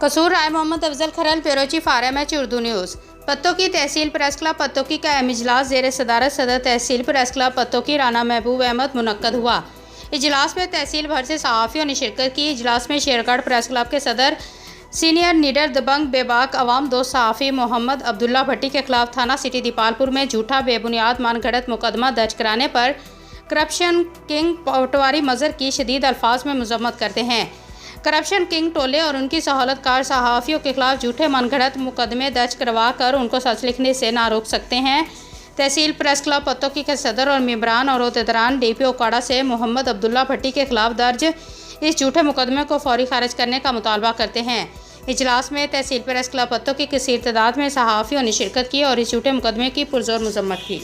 कसूर राय मोहम्मद अफजल खरल पेरोची फारा match Urdu news. पत्तों की तहसील प्रेस क्लब पत्तों का अहम इजलास ज़ेर सदारत सदर तहसील प्रेस क्लब पत्तों की राना महबूब अहमद मुनक्कद हुआ। इजलास में तहसील भर से सहाफ़ियों ने शिरकत की। इजलास में शेरगढ़ प्रेस क्लब के सदर सीनियर नीडर दबंग बेबाक अवाम दोस्त सहाफ़ी मोहम्मद अब्दुल्ला भट्टी के खिलाफ थाना सिटी दीपालपुर में झूठा बेबुनियाद मानगढ़ंत मुकदमा दर्ज कराने पर करप्शन किंग पटवारी मज़हर की शदीद अल्फाज में मजम्मत करते हैं। करप्शन किंग टोले और उनकी सहूलतकार सहाफ़ियों के खिलाफ झूठे मनगढ़ंत मुकदमे दर्ज करवा कर उनको सच लिखने से ना रोक सकते हैं। तहसील प्रेस क्लब पत्तोकी के सदर और मेंबरान और अहदेदारान DPO काड़ा से मोहम्मद अब्दुल्ला भट्टी के खिलाफ दर्ज इस झूठे मुकदमे को फौरी खारिज करने का मुतालबा करते हैं। इजलास में तहसील प्रेस क्लब पत्तों की कसीर तादाद में सहाफ़ियों ने शिरकत की और इस झूठे मुकदमे की पुरजोर मजम्मत की।